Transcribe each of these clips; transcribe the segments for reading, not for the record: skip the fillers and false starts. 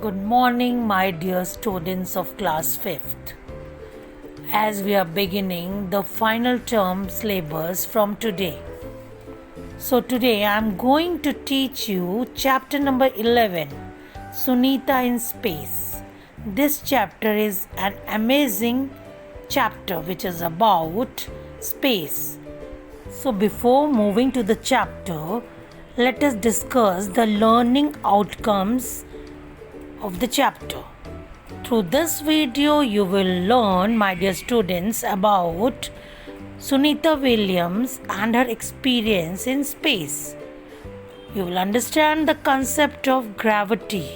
Good morning, my dear students of class 5th. As we are beginning the final term syllabus from today. So, today I am going to teach you chapter number 11, Sunita in Space. This chapter is an amazing chapter which is about space. So, before moving to the chapter, let us discuss the learning outcomes of the chapter. Through this video, you will learn, my dear students, about Sunita Williams and her experience in space. You will understand the concept of gravity,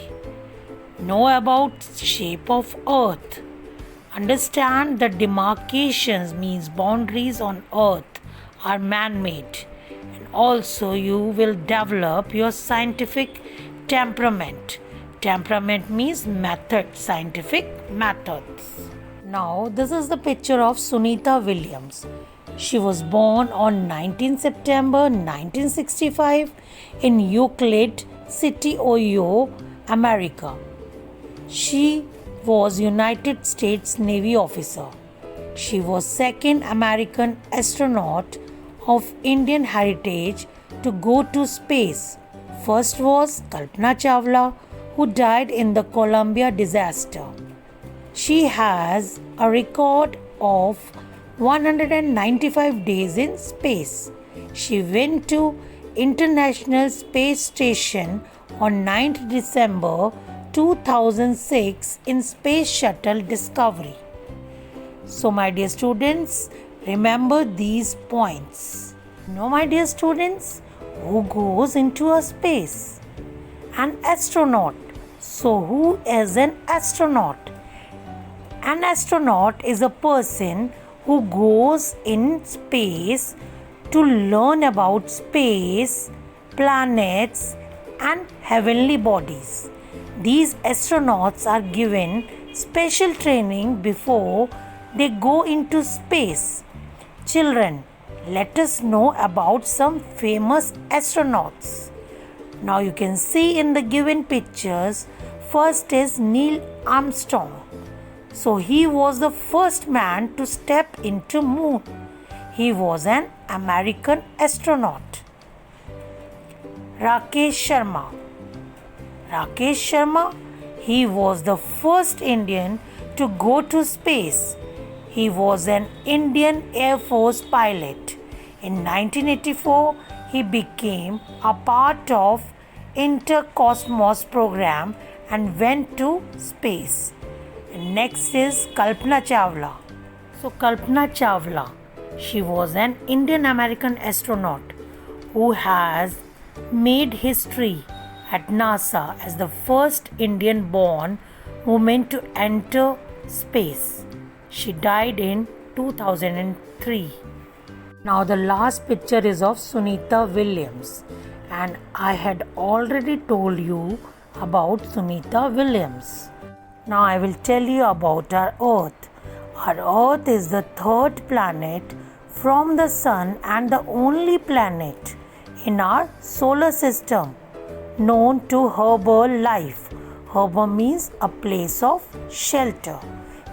know about shape of Earth, understand that demarcations means boundaries on Earth are man-made, and also you will develop your scientific temperament. Temperament means method, scientific methods. Now, this is the picture of Sunita Williams. She was born on 19 September 1965 in Euclid City, Ohio, America. She was United States Navy officer. She was second American astronaut of Indian heritage to go to space. First was Kalpana Chawla, who died in the Columbia disaster. She has a record of 195 days in space. She went to International Space Station on 9th December 2006 in Space Shuttle Discovery. So, my dear students, remember these points. My dear students, who goes into a space? An astronaut. So, who is an astronaut? An astronaut is a person who goes in space to learn about space, planets, and heavenly bodies. These astronauts are given special training before they go into space. Children, let us know about some famous astronauts. Now you can see in the given pictures, first is Neil Armstrong. So he was the first man to step into moon. He was an American astronaut. Rakesh Sharma. Rakesh Sharma, he was the first Indian to go to space. He was an Indian Air Force pilot. In 1984, he became a part of Intercosmos program and went to space. Next is Kalpana Chawla. So Kalpana Chawla, she was an Indian American astronaut who has made history at NASA as the first Indian born woman to enter space. She died in 2003. Now the last picture is of Sunita Williams, and I had already told you about Sunita Williams. Now I will tell you about our Earth. Our Earth is the third planet from the Sun and the only planet in our solar system known to herbal life. Herbal means a place of shelter.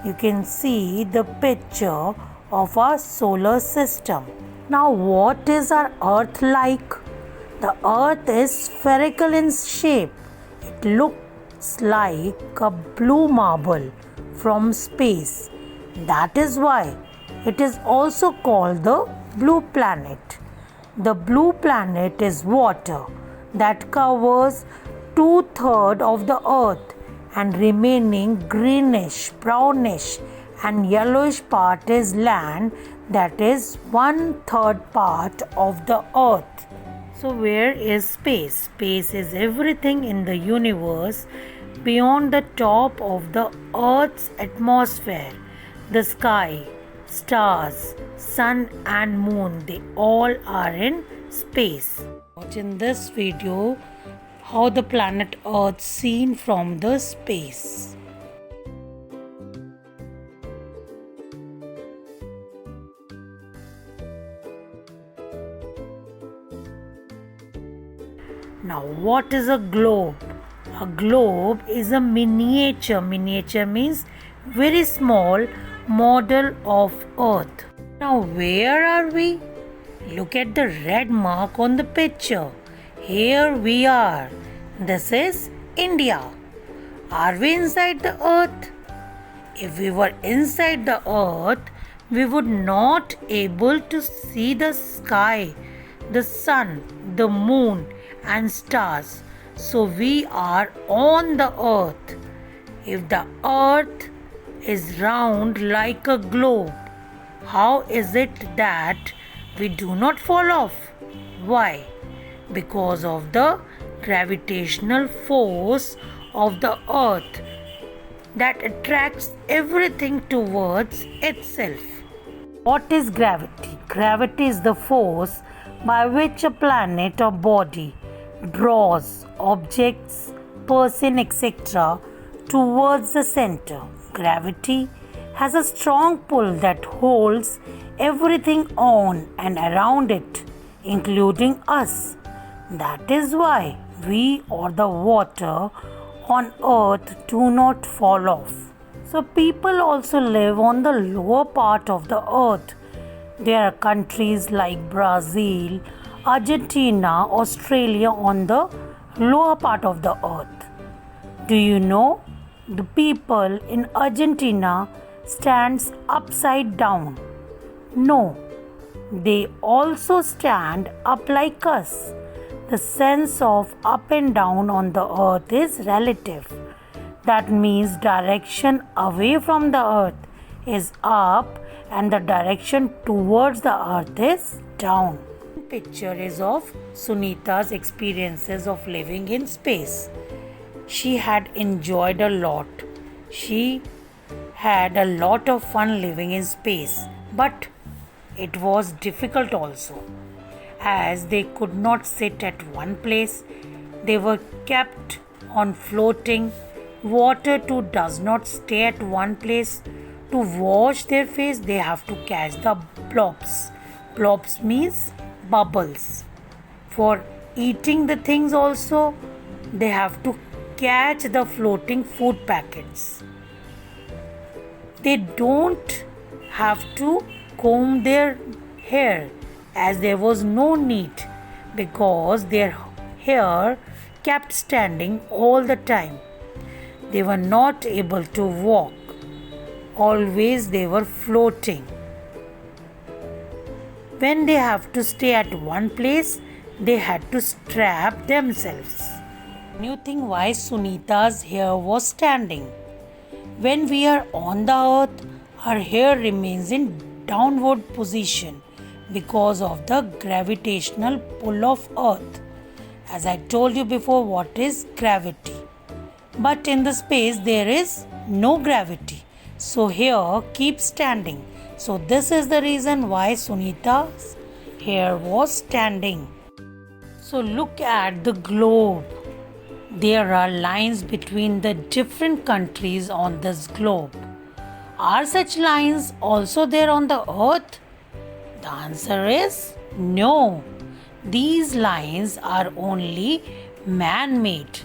You can see the picture of our solar system. Now, what is our Earth like? The Earth is spherical in shape. It looks like a blue marble from space. That is why it is also called the blue planet. The blue planet is water that covers 2/3 of the Earth, and remaining greenish, brownish, and yellowish part is land, that is 1/3 part of the Earth. So, where is space? Space is everything in the universe beyond the top of the Earth's atmosphere. The sky, stars, sun, and moon, they all are in space. Watch in this video how the planet Earth seen from the space. Now, what is a globe? A globe is a miniature. Miniature means very small model of Earth. Now, where are we? Look at the red mark on the picture. Here we are. This is India. Are we inside the earth? If we were inside the earth, we would not able to see the sky, the sun, the moon and stars. So we are on the earth. If the earth is round like a globe, how is it that we do not fall off? Why? Because of the gravitational force of the earth that attracts everything towards itself. What is gravity? Gravity is the force by which a planet or body draws objects, person, etc. towards the center. Gravity has a strong pull that holds everything on and around it, including us. That is why we or the water on earth do not fall off. So people also live on the lower part of the earth. There are countries like Brazil, Argentina, Australia on the lower part of the earth. Do you know the people in Argentina stands upside down? No, they also stand up like us. The sense of up and down on the earth is relative. That means direction away from the earth is up and the direction towards the earth is down. Picture is of Sunita's experiences of living in space. She had enjoyed a lot. She had a lot of fun living in space, but it was difficult also. As they could not sit at one place, they were kept on floating. Water too does not stay at one place. To wash their face, they have to catch the blobs. Blobs means bubbles. For eating the things also, they have to catch the floating food packets. They don't have to comb their hair, as there was no need, because their hair kept standing all the time. They were not able to walk. Always they were floating. When they have to stay at one place, they had to strap themselves. Can you think why Sunita's hair was standing? When we are on the earth, our hair remains in downward position because of the gravitational pull of earth. As I told you before, what is gravity? But in the space there is no gravity. So hair keeps standing. So this is the reason why Sunita's hair was standing. So look at the globe. There are lines between the different countries on this globe. Are such lines also there on the earth? The answer is no. These lines are only man-made.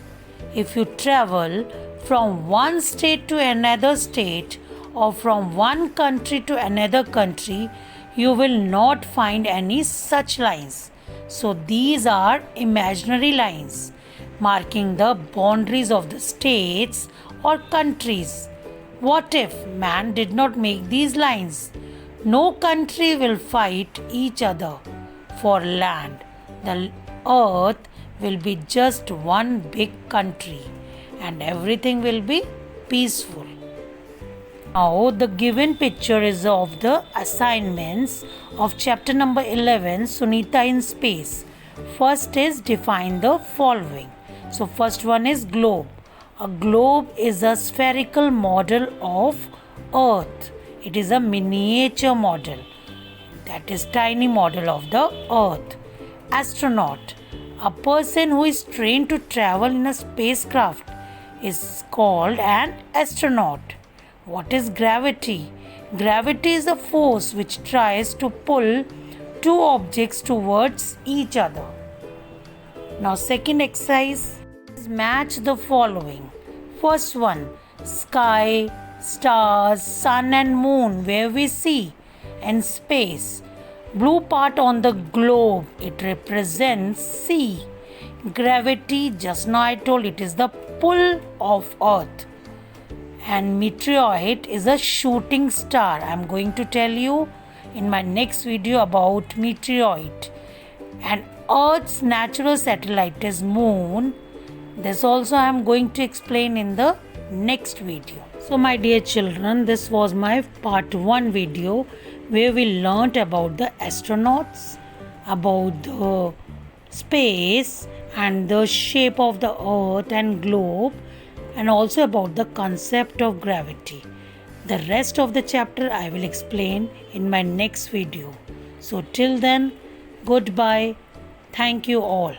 If you travel from one state to another state or from one country to another country, you will not find any such lines. So these are imaginary lines marking the boundaries of the states or countries. What if man did not make these lines? No country will fight each other for land. The earth will be just one big country and everything will be peaceful. Now the given picture is of the assignments of chapter number 11, Sunita in Space. First is define the following. So first one is globe. A globe is a spherical model of earth. It is a miniature model, that is tiny model of the earth. Astronaut. A person who is trained to travel in a spacecraft is called an astronaut. What is gravity? Gravity is a force which tries to pull two objects towards each other. Now second exercise, Match the following. First one, sky, stars, sun and moon where we see, and space. Blue part on the globe, it represents sea. Gravity, just now I told it is the pull of earth. And meteoroid is a shooting star. I am going to tell you in my next video about meteoroid. And earth's natural satellite is moon. This also I am going to explain in the next video. So my dear children, this was my part 1 video where we learnt about the astronauts, about the space and the shape of the earth and globe, and also about the concept of gravity. The rest of the chapter I will explain in my next video. So till then, goodbye. Thank you all.